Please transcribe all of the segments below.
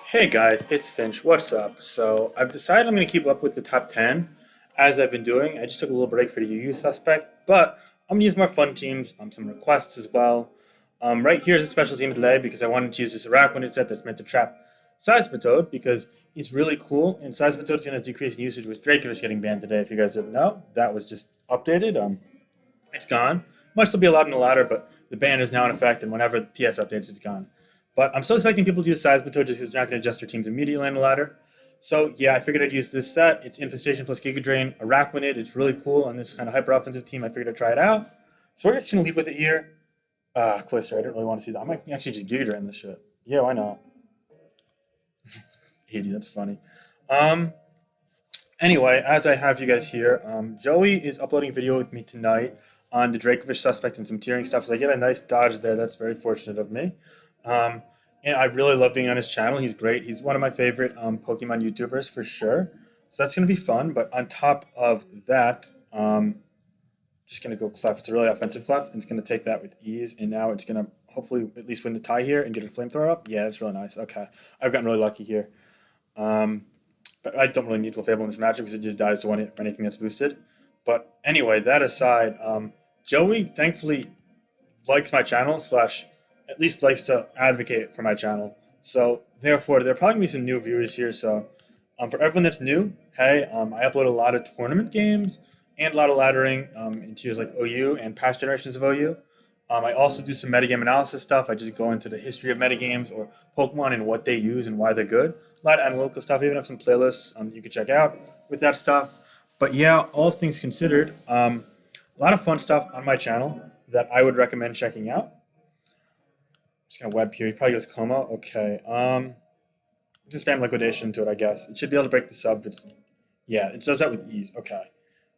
Hey guys, it's Finch. What's up? So I've decided I'm going to keep up with the top 10 as I've been doing. I just took a little break for the UU suspect, but I'm going to use more fun teams, some requests as well. Right here's a special team today because I wanted to use this Arachnoid set that's meant to trap Seismitoad because it's really cool, and Seismitoad is going to decrease in usage with Dracovish getting banned today. If you guys didn't know, that was just updated. It's gone. Might still be allowed in the ladder, but the ban is now in effect, and whenever the PS updates, it's gone. But I'm still expecting people to use Seismitoad just because they're not going to adjust their teams immediately on the ladder. So yeah, I figured I'd use this set. It's Infestation plus Giga Drain, Arachnoid. It's really cool on this kind of hyper offensive team. I figured I'd try it out. So we're actually going to lead with it here. Cloister, I don't really want to see that. I might actually just Giga Drain this shit. Yeah, why not? 80, that's funny. Um, Anyway, as I have you guys here, Joey is uploading a video with me tonight on the Dracovish suspect and some tearing stuff. So I get a nice dodge there. That's very fortunate of me. Um, and I really love being on his channel. He's great. He's one of my favorite Pokemon YouTubers for sure. So that's going to be fun. But on top of that, just going to go Clef. It's a really offensive Clef. And it's going to take that with ease. And now it's going to hopefully at least win the tie here and get a flamethrower up. Yeah, that's really nice. Okay. I've gotten really lucky here. Um, but I don't really need Clefable in this matchup because it just dies to one hit for anything that's boosted. But anyway, that aside, Joey thankfully likes my channel slash at least likes to advocate for my channel. So therefore, there are probably gonna be some new viewers here. So for everyone that's new, hey, I upload a lot of tournament games and a lot of laddering in tiers like OU and past generations of OU. I also do some metagame analysis stuff. I just go into the history of metagames or Pokemon and what they use and why they're good. A lot of analytical stuff. I even have some playlists you can check out with that stuff. But yeah, all things considered, a lot of fun stuff on my channel that I would recommend checking out. Just gonna web here. He probably goes coma. Okay. Just spam liquidation to it, I guess. It should be able to break the sub. If it's yeah, it does that with ease. Okay.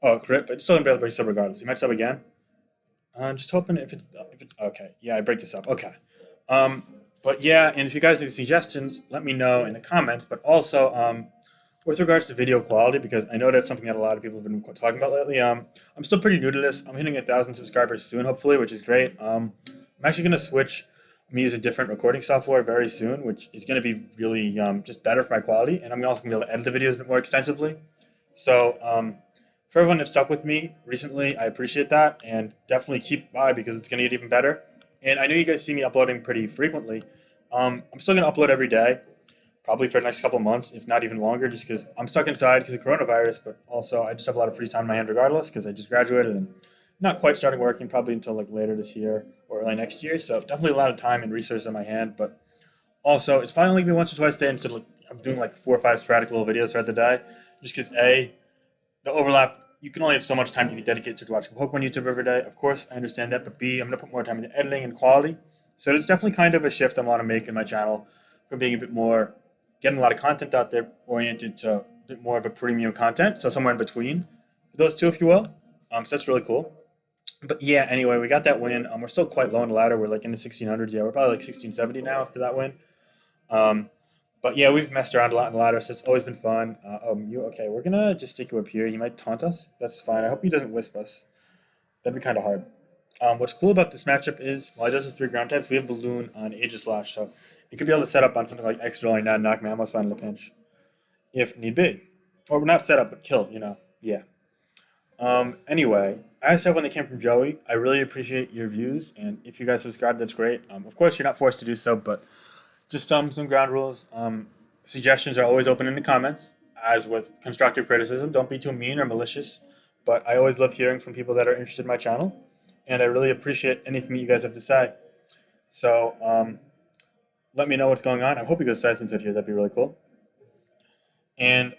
Oh, crit, but it's still gonna be able to break sub regardless. You might sub again. I'm just hoping if it's okay. Yeah, I break this up. Okay. Um, but yeah, and if you guys have suggestions, let me know in the comments. But also, with regards to video quality, because I know that's something that a lot of people have been talking about lately. I'm still pretty new to this. I'm hitting 1,000 subscribers soon, hopefully, which is great. I'm actually gonna switch. I'm gonna use a different recording software very soon, which is gonna be really just better for my quality, and I'm also gonna be able to edit the videos a bit more extensively. So for everyone that stuck with me recently, I appreciate that, and definitely keep by because it's going to get even better. And I know you guys see me uploading pretty frequently. I'm still going to upload every day, probably for the next couple of months, if not even longer, just because I'm stuck inside because of coronavirus. But also, I just have a lot of free time in my hand regardless because I just graduated and not quite starting working probably until like later this year or early next year. So definitely a lot of time and resources on my hand. But also, it's probably only going to be once or twice a day instead of like, I'm doing like 4 or 5 sporadic little videos throughout the day, just because the overlap, you can only have so much time you can dedicate to watching Pokemon YouTube every day. Of course, I understand that, but B, I'm going to put more time into editing and quality. So it's definitely kind of a shift I want to make in my channel from being a bit more, getting a lot of content out there, oriented to a bit more of a premium content. So somewhere in between those two, if you will. So that's really cool. But yeah, anyway, we got that win. We're still quite low on the ladder. We're like in the 1600s. Yeah, we're probably like 1670 now after that win. Um, but yeah, we've messed around a lot in the ladder, so it's always been fun. You okay? We're gonna just stick you up here. He might taunt us. That's fine. I hope he doesn't wisp us. That'd be kind of hard. What's cool about this matchup is, while he does have 3 ground types, we have Balloon on Aegislash, so you could be able to set up on something like Extra Rolling Down, knock Mammoth on the pinch, if need be. Or not set up, but kill, Yeah. Anyway, as said when they came from Joey, I really appreciate your views, and if you guys subscribe, that's great. Of course, you're not forced to do so, but just some ground rules. Suggestions are always open in the comments. As with constructive criticism, don't be too mean or malicious. But I always love hearing from people that are interested in my channel, and I really appreciate anything that you guys have to say. So let me know what's going on. I hope you go Seismitoad here. That'd be really cool. And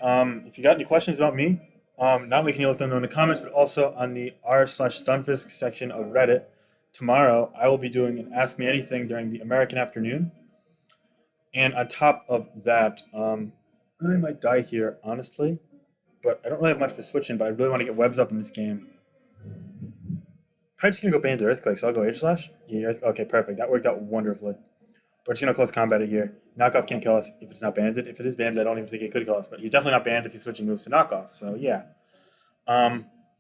if you got any questions about me, not only can you let them know in the comments, but also on the r/Stunfisk section of Reddit. Tomorrow, I will be doing an Ask Me Anything during the American afternoon. And on top of that, I might die here, honestly. But I don't really have much for switching, but I really want to get webs up in this game. Probably just going to go Band to Earthquake, so I'll go Aegislash. Yeah, okay, perfect. That worked out wonderfully. We're just going to close combat it here. Knockoff can't kill us if it's not banded. If it is banded, I don't even think it could kill us. But he's definitely not banned if he's switching moves to knockoff. So, yeah.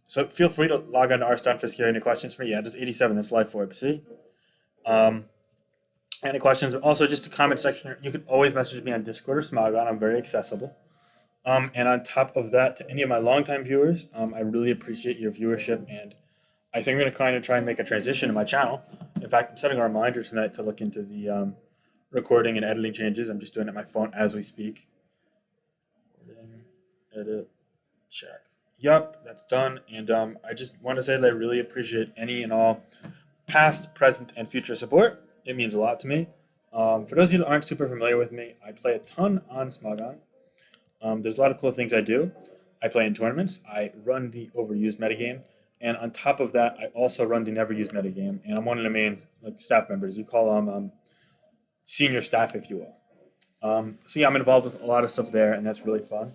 So feel free to log on to our Stunfisk here. Any questions for me? Yeah, just 87. That's life orb. See? Um, Any questions? Also, just a comment section. You can always message me on Discord or Smogon. I'm very accessible. And on top of that, to any of my longtime viewers, I really appreciate your viewership, and I think I'm going to kind of try and make a transition in my channel. In fact, I'm setting a reminder tonight to look into the recording and editing changes. I'm just doing it on my phone as we speak. Recording, edit, check. Yup, that's done. And I just want to say that I really appreciate any and all past, present, and future support. It means a lot to me. For those of you that aren't super familiar with me, I play a ton on Smogon. There's a lot of cool things I do. I play in tournaments. I run the overused metagame, and on top of that, I also run the never used metagame. And I'm one of the main staff members. You call them senior staff, if you will. So yeah, I'm involved with a lot of stuff there, and that's really fun.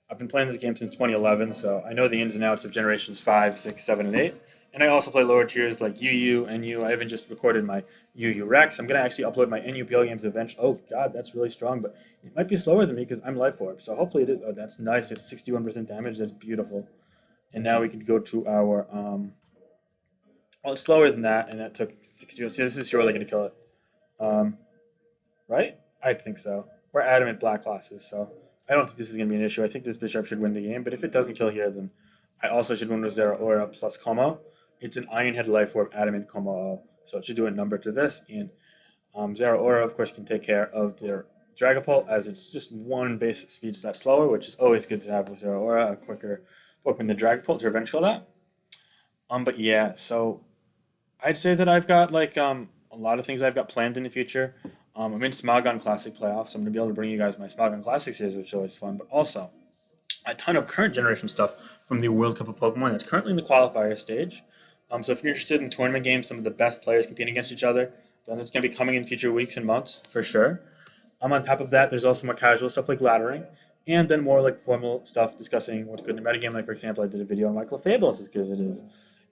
I've been playing this game since 2011, so I know the ins and outs of generations 5, 6, 7, and 8. And I also play lower tiers like UU, NU. I even just recorded my UU Rex. I'm going to actually upload my NUPL games eventually. Oh, God, that's really strong, but it might be slower than me because I'm Life Orb. So hopefully it is. Oh, that's nice. It's 61% damage. That's beautiful. And now we can go to our. Well, it's slower than that, and that took 61. See, this is surely going to kill it. Um, right? I think so. We're adamant black classes, so I don't think this is going to be an issue. I think this bishop should win the game, but if it doesn't kill here, then I also should win with Zera Aura plus Como. It's an Ironhead Life Orb adamant Como, so it should do a number to this. And Zera Aura, of course, can take care of their Dragapult, as it's just one base speed stat slower, which is always good to have with Zera Aura, a quicker Pokemon than Dragapult to revenge kill that. But yeah, so I'd say that I've got a lot of things I've got planned in the future. I'm in Smogon Classic playoffs. I'm gonna be able to bring you guys my Smogon Classic series, which is always fun. But also a ton of current generation stuff from the World Cup of Pokemon that's currently in the qualifier stage. So if you're interested in tournament games, some of the best players competing against each other, then it's gonna be coming in future weeks and months for sure. On top of that, there's also more casual stuff like laddering, and then more like formal stuff discussing what's good in the metagame. Like for example, I did a video on Michael Fables as good as it is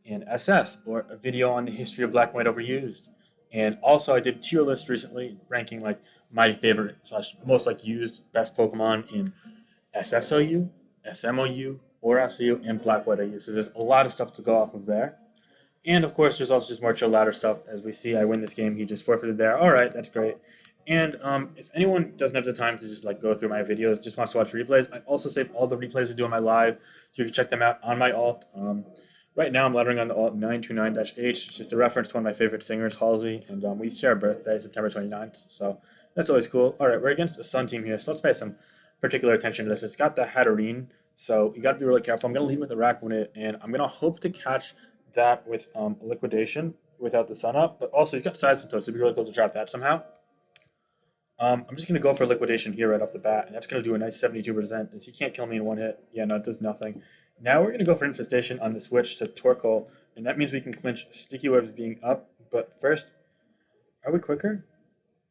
in SS, or a video on the history of Black and White Overused. And also, I did tier list recently, ranking like my favorite slash most like used best Pokemon in SSOU, SMOU, or SU, and Black White OU. So there's a lot of stuff to go off of there. And of course, there's also just more chill ladder stuff. As we see, I win this game. He just forfeited there. All right, that's great. And if anyone doesn't have the time to just like go through my videos, just wants to watch replays, I also save all the replays I do on my live, so you can check them out on my alt. Right now, I'm lettering on the alt 929-H. It's just a reference to one of my favorite singers, Halsey, and we share a birthday, September 29th. So that's always cool. All right, we're against a Sun team here, so let's pay some particular attention to this. It's got the Hatterene, so you got to be really careful. I'm going to lead with a Raccoonet, and I'm going to hope to catch that with Liquidation without the Sun up. But also, he's got Seismitoad, so it'd be really cool to trap that somehow. I'm just going to go for Liquidation here right off the bat, and that's going to do a nice 72%. As he can't kill me in one hit. Yeah, no, it does nothing. Now we're going to go for Infestation on the switch to Torkoal, and that means we can clinch Sticky Webs being up. But first, are we quicker?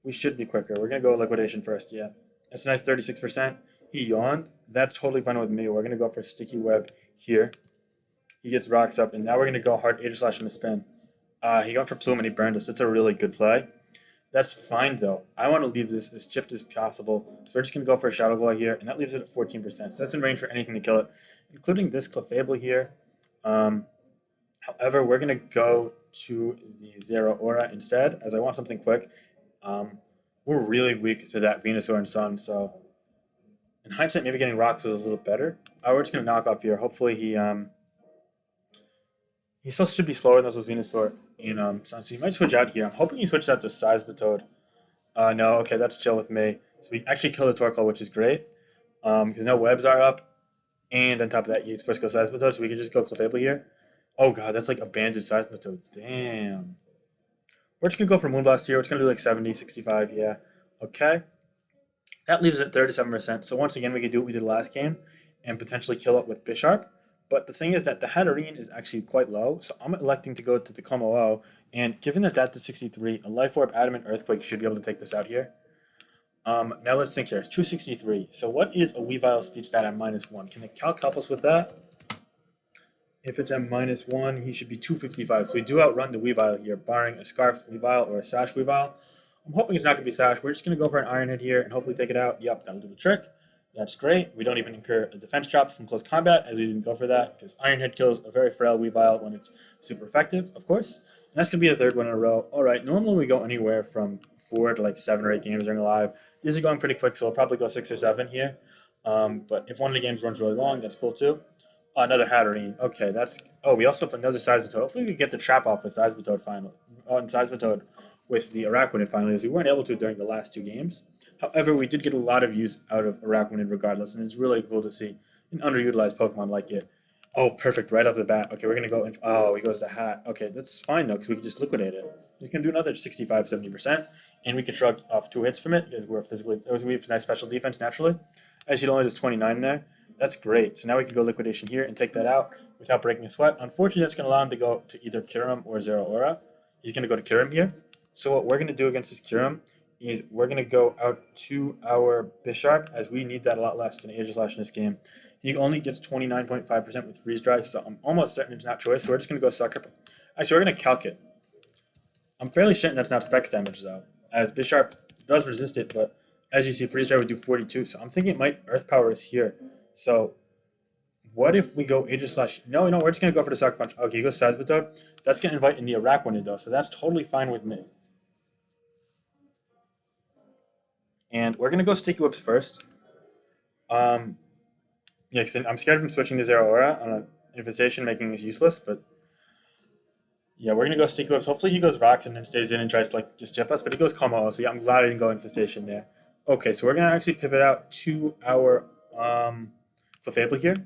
We should be quicker. We're going to go Liquidation first, yeah. That's a nice 36%. He yawned. That's totally fine with me. We're going to go for Sticky Web here. He gets rocks up, and now we're going to go hard Aegis Slash in the spin. He got for Plume and he burned us. It's a really good play. That's fine, though. I want to leave this as chipped as possible. So we're just going to go for a Shadow Claw here, and that leaves it at 14%. So that's in range for anything to kill it, including this Clefable here. However, we're going to go to the Zero Aura instead, as I want something quick. We're really weak to that Venusaur and Sun, so in hindsight, maybe getting rocks is a little better. We're just going to knock off here. Hopefully he still should be slower than those Venusaur in Sun, so he might switch out here. I'm hoping he switches out to Seismitoad. No, okay, that's chill with me. So we actually kill the Torkoal, which is great. Because no webs are up. And on top of that, he's first go Seismitoad, so we can just go Clefable here. Oh god, that's like a banded Seismitoad. Damn. We're just going to go for Moonblast here. We're just going to do like 70, 65, yeah. Okay. That leaves it at 37%. So once again, we could do what we did last game and potentially kill it with Bisharp. But the thing is that the Hatterene is actually quite low, so I'm electing to go to the Como-O, and given that that's 63, a Life Orb Adamant Earthquake should be able to take this out here. Now let's think here. It's 263. So what is a Weavile speed stat at -1? Can the Calc help us with that? If it's at -1, he should be 255. So we do outrun the Weavile here, barring a Scarf Weavile or a Sash Weavile. I'm hoping it's not going to be Sash. We're just going to go for an Iron Head here and hopefully take it out. Yep, that'll do the trick. That's great. We don't even incur a defense drop from close combat, as we didn't go for that, because Iron Head kills a very frail Weavile when it's super effective, of course. And that's going to be a third one in a row. All right, normally we go anywhere from 4 to like 7 or 8 games during a live. These are going pretty quick, so we'll probably go 6 or 7 here. But if one of the games runs really long, that's cool too. Another Hatterene. Okay, that's. Oh, we also have another Seismitoad. Hopefully, we can get the trap off with Seismitoad final. On Seismitoad with the Araquanid finally, as we weren't able to during the last 2 games. However, we did get a lot of use out of Araquanid regardless, and it's really cool to see an underutilized Pokemon like it. Oh, perfect, right off the bat. Okay, we're going to go in. Oh, he goes to Hat. Okay, that's fine, though, because we can just liquidate it. We can do another 65, 70%, and we can shrug off 2 hits from it, because we have nice special defense naturally. As it only does 29 there. That's great. So now we can go liquidation here and take that out without breaking a sweat. Unfortunately, that's going to allow him to go to either Kyurem or Zero Aura. He's going to go to Kyurem here. So what we're going to do against this Kyurem is we're going to go out to our Bisharp, as we need that a lot less than Aegislash in this game. He only gets 29.5% with Freeze Dry, so I'm almost certain it's not choice, so we're just going to go Sucker. Actually, we're going to Calc it. I'm fairly certain that's not Specs damage, though, as Bisharp does resist it, but as you see, Freeze Dry would do 42, so I'm thinking it might Earth Power is here. So what if we go Aegislash? No, we're just going to go for the Sucker Punch. Okay, he goes Seismitoad. That's going to invite in the Araquanid, though, so that's totally fine with me. And we're going to go Sticky Whips first. Um, yeah, because I'm scared of him switching to Zero Aura on an Infestation, making this useless, but yeah, we're going to go Sticky Whips. Hopefully he goes Rocks and then stays in and tries to like just chip us, but he goes Como, so yeah, I'm glad I didn't go Infestation there. Okay, so we're going to actually pivot out to our Clefable here.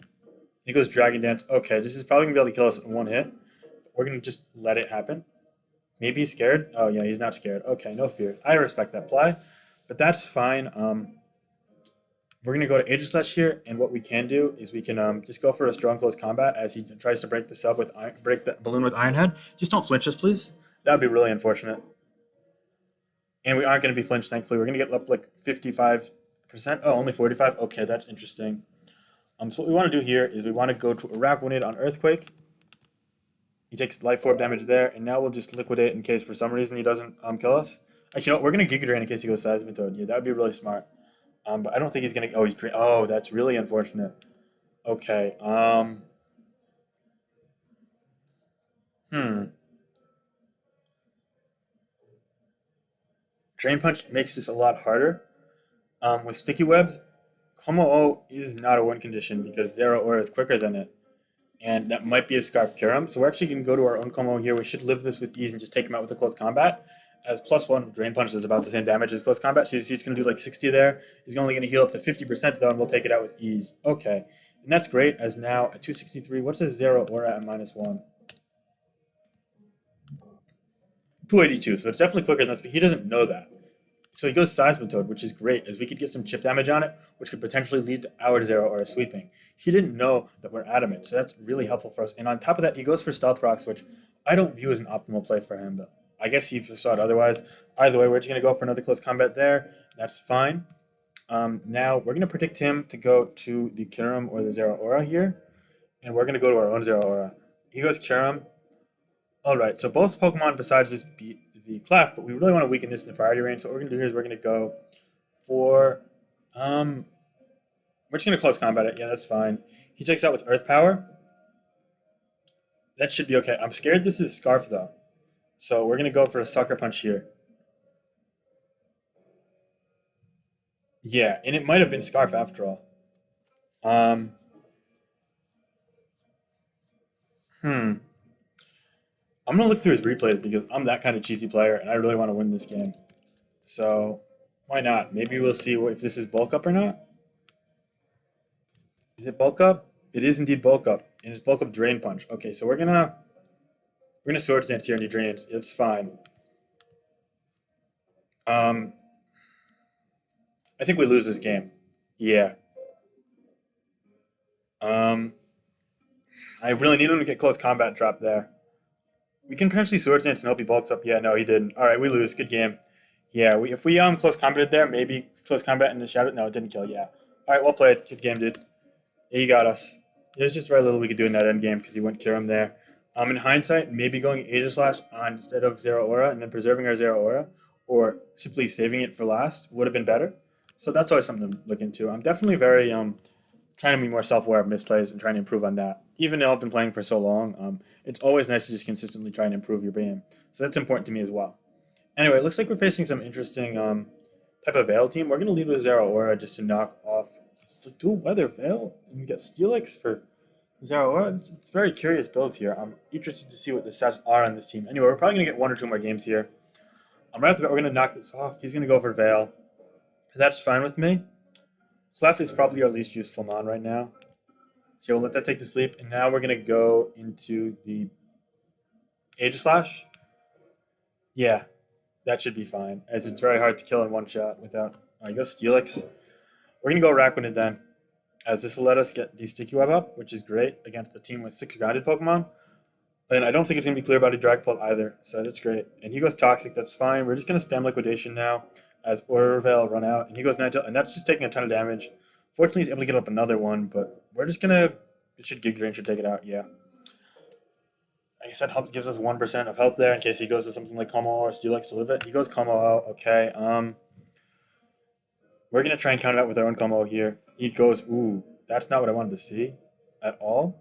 He goes Dragon Dance. Okay, this is probably going to be able to kill us in 1 hit. We're going to just let it happen. Maybe he's scared. Oh, yeah, he's not scared. Okay, no fear. I respect that play, but that's fine. We're going to go to Aegislash here, and what we can do is we can just go for a strong close combat as he tries to break the sub with break the balloon with Iron Head. Just don't flinch us, please. That would be really unfortunate. And we aren't going to be flinched, thankfully. We're going to get up like 55%. Oh, only 45? Okay, that's interesting. So what we want to do here is we want to go to Araquanid on Earthquake. He takes Life Orb damage there, and now we'll just liquidate in case for some reason he doesn't kill us. Actually, no, we're going to Giga Drain in case he goes Seismitoad. Yeah, that would be really smart. But I don't think he's going to... Oh, oh, that's really unfortunate. Okay. Hmm. Drain Punch makes this a lot harder. With Sticky Webs, Como O is not a win condition because Zero Aura is quicker than it. And that might be a Scarf Kyurem. So we're actually going to go to our own Como here. We should live this with ease and just take him out with a close combat. As +1 Drain Punch is about the same damage as close combat. So you see it's going to do like 60 there. He's only going to heal up to 50% though, and we'll take it out with ease. Okay. And that's great, as now at 263, what's his Zero Aura at -1? 282, so it's definitely quicker than this, but he doesn't know that. So he goes Seismitoad, which is great, as we could get some chip damage on it, which could potentially lead to our Zero Aura sweeping. He didn't know that we're adamant, so that's really helpful for us. And on top of that, he goes for Stealth Rocks, which I don't view as an optimal play for him, but I guess he saw it otherwise. Either way, we're just going to go for another close combat there. That's fine. Now, we're going to predict him to go to the Kyurem or the Zero Aura here, and we're going to go to our own Zero Aura. He goes Kyurem. Alright, so both Pokemon besides this beat the Clef, but we really want to weaken this in the priority range. So what we're going to do here is we're going to go for... we're just going to close combat it. Yeah, that's fine. He takes out with Earth Power. That should be okay. I'm scared this is Scarf, though. So we're going to go for a Sucker Punch here. Yeah, and it might have been Scarf after all. Um, hmm. I'm going to look through his replays because I'm that kind of cheesy player, and I really want to win this game. So why not? Maybe we'll see if this is bulk up or not. Is it bulk up? It is indeed bulk up, and it's bulk up Drain Punch. Okay, so we're gonna Swords Dance here and he drains. It's fine. Um, I think we lose this game. Yeah. Um, I really need him to get close combat drop there. We can potentially Swords Dance and hope he bulks up. Yeah, no, he didn't. All right, we lose. Good game. Yeah, if we close combated there, maybe close combat in the shadow. No, it didn't kill. Yeah. All right, well played. Good game, dude. Yeah, you got us. There's just very little we could do in that end game because he wouldn't cure him there. In hindsight, maybe going Aegislash on instead of Zero Aura and then preserving our Zero Aura, or simply saving it for last would have been better. So that's always something to look into. I'm definitely very trying to be more self-aware of misplays and trying to improve on that. Even though I've been playing for so long, it's always nice to just consistently try and improve your game. So that's important to me as well. Anyway, it looks like we're facing some interesting type of Veil team. We're going to lead with Zero Aura just to knock off just a dual weather Veil, and we get Steelix for Zero Aura. It's a very curious build here. I'm interested to see what the stats are on this team. Anyway, we're probably going to get one or two more games here. Right off the bat, we're going to knock this off. He's going to go for Veil. That's fine with me. Clef is probably our least useful mon right now. So we'll let that take to sleep. And now we're going to go into the Aegislash. Yeah, that should be fine, as it's very hard to kill in one shot without. I go Steelix. We're going to go Rakuten then, as this will let us get the Sticky Web up, which is great against a team with 6 grounded Pokemon. And I don't think it's going to be clear about a Dragapult either, so that's great. And he goes Toxic, that's fine. We're just going to spam Liquidation now as Orvale run out. And he goes Ninetale, and that's just taking a ton of damage. Fortunately, he's able to get up another one, but we're just going to... It should Gig Drain should take it out, yeah. Like I said, helps gives us 1% of health there in case he goes to something like Como or Steelix to live it. He goes Como out, okay. We're going to try and counter that with our own Como here. He goes, ooh, that's not what I wanted to see at all.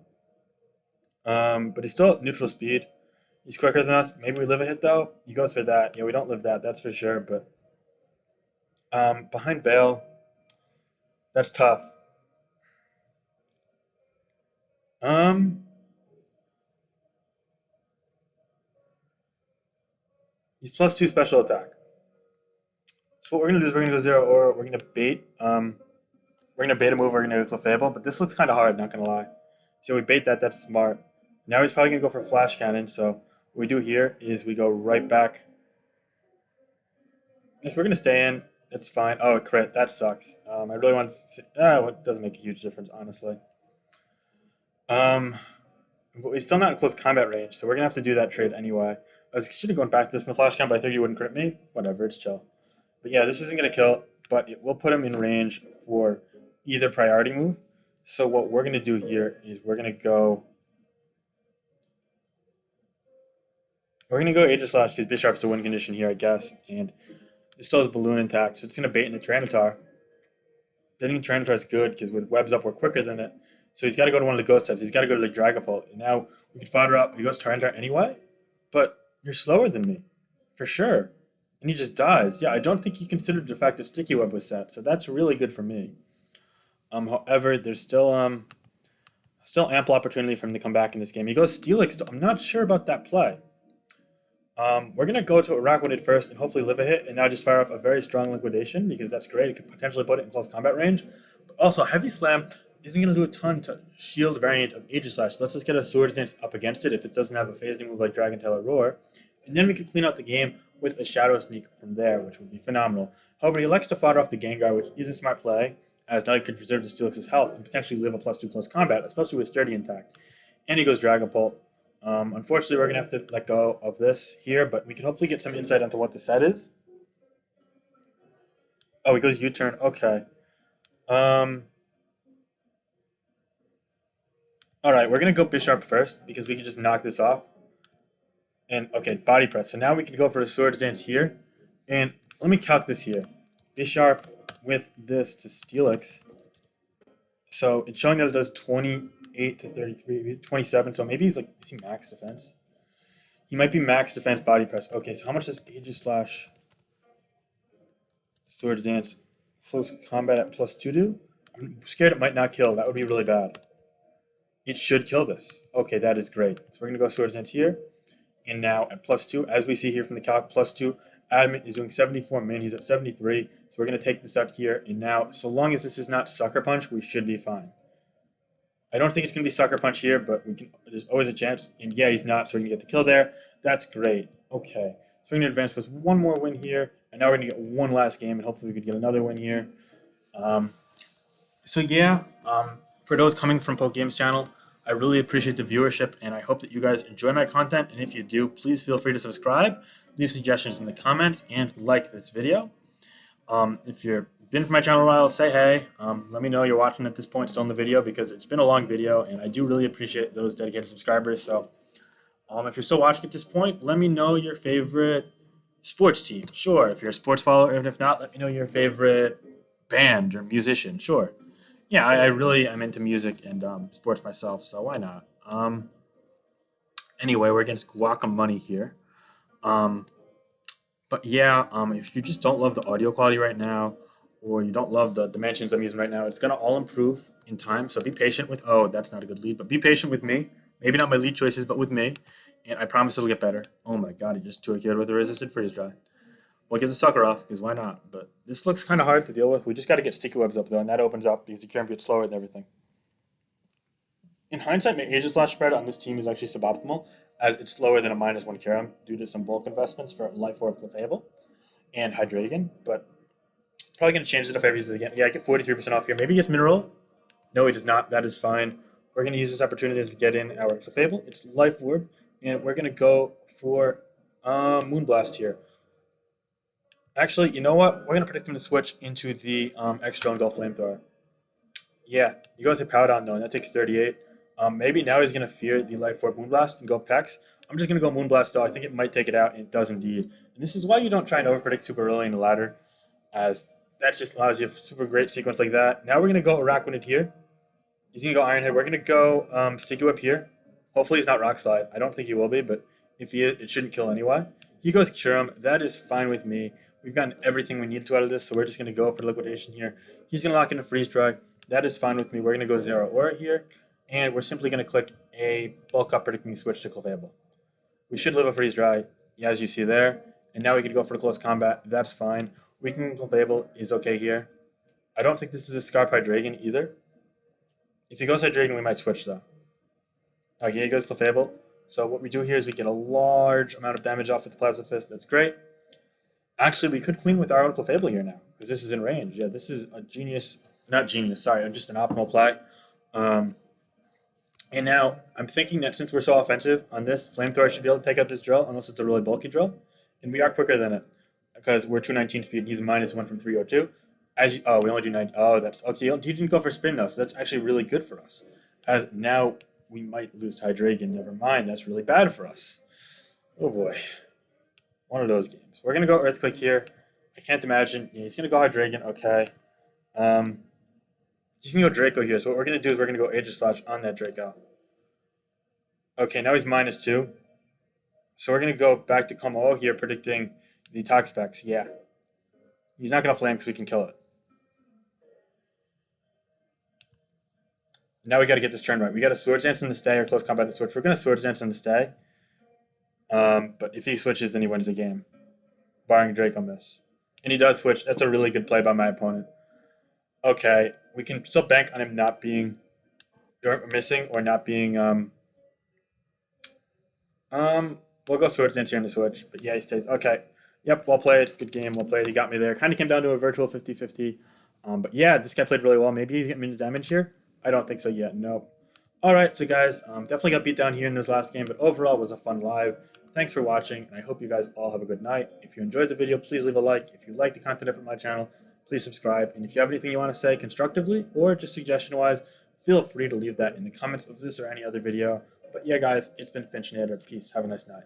But he's still at neutral speed. He's quicker than us. Maybe we live a hit though. He goes for that. Yeah, we don't live that. That's for sure. But behind Veil, that's tough. Um, he's +2 special attack. So what we're gonna do is we're gonna go Zero or we're gonna bait. We're gonna bait a move. We're gonna go Clefable. But this looks kind of hard. Not gonna lie. So we bait that. That's smart. Now he's probably gonna go for Flash Cannon. So what we do here is we go right back. If we're gonna stay in, it's fine. Oh, crit. That sucks. I really want to. It doesn't make a huge difference, honestly. Um, but we're still not in close combat range, so we're gonna have to do that trade anyway. I should have gone back to this in the flash count, but I think he wouldn't crit me. Whatever, it's chill. But yeah, this isn't gonna kill, but it will put him in range for either priority move. So what we're gonna do here is we're gonna go Aegislash because Bisharp's the win condition here, I guess, and it still has Balloon intact, so it's gonna bait in the Tyranitar. Getting Tyranitar is good because with webs up, we're quicker than it. So he's got to go to one of the ghost types. He's got to go to the Dragapult. And now we could fodder up. He goes Tyranitar anyway, but you're slower than me, for sure. And he just dies. Yeah, I don't think he considered the fact that Sticky Web was set, so that's really good for me. However, there's still ample opportunity for him to come back in this game. He goes Steelix. I'm not sure about that play. We're going to go to Araquanid first and hopefully live a hit, and now just fire off a very strong Liquidation because that's great. It could potentially put it in close combat range. But also, Heavy Slam isn't going to do a ton to shield variant of Aegislash. Let's just get a Swords Dance up against it if it doesn't have a phasing move like Dragon Tail or Roar. And then we can clean out the game with a Shadow Sneak from there, which would be phenomenal. However, he likes to fodder off the Gengar, which is a smart play, as now he could preserve the Steelix's health and potentially live a +2 close combat, especially with Sturdy intact. And he goes Dragapult. Unfortunately, we're going to have to let go of this here, but we can hopefully get some insight into what the set is. Oh, he goes U-turn. Okay. All right, we're going to go Bisharp first because we can just knock this off. And, okay, Body Press. So now we can go for a Swords Dance here. And let me calc this here. Bisharp with this to Steelix. So it's showing that it does 28 to 33, 27. So maybe he's like, is he max defense? He might be max defense Body Press. Okay, so how much does Aegislash Swords Dance close combat at +2 do? I'm scared it might not kill. That would be really bad. It should kill this. Okay, that is great. So we're going to go Swords Dance here. And now at +2, as we see here from the calc, +2, Adamant is doing 74 min. He's at 73. So we're going to take this out here. And now, so long as this is not Sucker Punch, we should be fine. I don't think it's going to be Sucker Punch here, but there's always a chance. And yeah, he's not, so we're going to get the kill there. That's great. Okay. So we're going to advance with one more win here. And now we're going to get one last game, and hopefully we could get another win here. So yeah, for those coming from Poke Games channel, I really appreciate the viewership, and I hope that you guys enjoy my content. And if you do, please feel free to subscribe, leave suggestions in the comments, and like this video. If you've been to my channel a while, say hey. Let me know you're watching at this point still in the video because it's been a long video, and I do really appreciate those dedicated subscribers. So if you're still watching at this point, let me know your favorite sports team. Sure, if you're a sports follower, even if not, let me know your favorite band or musician, sure. Yeah, I really am into music and sports myself, so why not? Anyway, we're against Guacamoney here. Um, but yeah, if you just don't love the audio quality right now, or you don't love the dimensions I'm using right now, it's gonna all improve in time. So be patient with. Oh, that's not a good lead, but be patient with me. Maybe not my lead choices, but with me, and I promise it'll get better. Oh my god, he just took it with a resisted freeze dry. We'll get the sucker off because why not? But this looks kind of hard to deal with. We just got to get sticky webs up though, and that opens up because the current gets slower and everything. In hindsight, my Aegis slash spread on this team is actually suboptimal, as it's slower than a -1 Karam due to some bulk investments for Life Orb Clefable and Hydreigon, but probably going to change it if I use it again. Yeah, I get 43% off here. Maybe he gets Mineral. No, he does not. That is fine. We're going to use this opportunity to get in our Clefable. It's Life Orb, and we're going to go for Moonblast here. Actually, you know what? We're going to predict him to switch into the extra and go Flamethrower. Yeah, he goes to Powder though, and that takes 38. Maybe now he's gonna fear the Light Orb Moonblast and go Pex. I'm just gonna go Moonblast though. I think it might take it out, and it does indeed. And this is why you don't try and overpredict super early in the ladder, as that just allows you a super great sequence like that. Now we're gonna go Araquanid here. He's gonna go Iron Head. We're gonna go Sticky Whip here. Hopefully he's not Rock Slide. I don't think he will be, but if he is, it shouldn't kill anyway. He goes Curum. That is fine with me. We've gotten everything we need to out of this, so we're just gonna go for liquidation here. He's gonna lock in a freeze dry. That is fine with me. We're gonna go Zero Aura here, and we're simply gonna click a bulk up predicting switch to Clefable. We should live a freeze dry, as you see there. And now we could go for close combat. That's fine. Weakening Clefable is okay here. I don't think this is a Scarf Hydreigon either. If he goes Hydreigon, we might switch though. Okay, he goes Clefable. So what we do here is we get a large amount of damage off with the Plasma Fist. That's great. Actually, we could clean with our own Clefable here now, because this is in range. Yeah, this is a genius, not genius, sorry, just an optimal play. Um, and now I'm thinking that since we're so offensive on this, Flamethrower should be able to take out this drill, unless it's a really bulky drill. And we are quicker than it, because we're 219 speed and he's a -1 from 302. Oh, we only do 9. Oh, that's okay. He didn't go for spin though, so that's actually really good for us. As now we might lose to Hydreigon. Never mind, that's really bad for us. Oh boy. One of those games. We're gonna go Earthquake here. I can't imagine. Yeah, he's gonna go Hydreigon. Okay. Um, he's gonna go Draco here. So what we're gonna do is we're gonna go Aegis Slash on that Draco. Okay, now he's -2. So we're gonna go back to Como here, predicting the attack specs. Yeah, he's not gonna flame because we can kill it. Now we got to get this turn right. We got a Swords Dance in the stay or close combat and switch. We're gonna Swords Dance in the stay. But if he switches, then he wins the game, barring Draco miss. And he does switch. That's a really good play by my opponent. Okay, we can still bank on him not being or missing or not being we'll go Swords Dance here in the switch. But yeah, he stays. Okay. Yep, well played. Good game, well played. He got me there. Kind of came down to a virtual 50-50. But yeah, this guy played really well. Maybe he's getting mins damage here. I don't think so yet. Nope. Alright, so guys, definitely got beat down here in this last game, but overall it was a fun live. Thanks for watching, and I hope you guys all have a good night. If you enjoyed the video, please leave a like. If you like the content up at my channel, please subscribe. And if you have anything you want to say constructively or just suggestion-wise, feel free to leave that in the comments of this or any other video. But yeah, guys, it's been Finchinator. Peace. Have a nice night.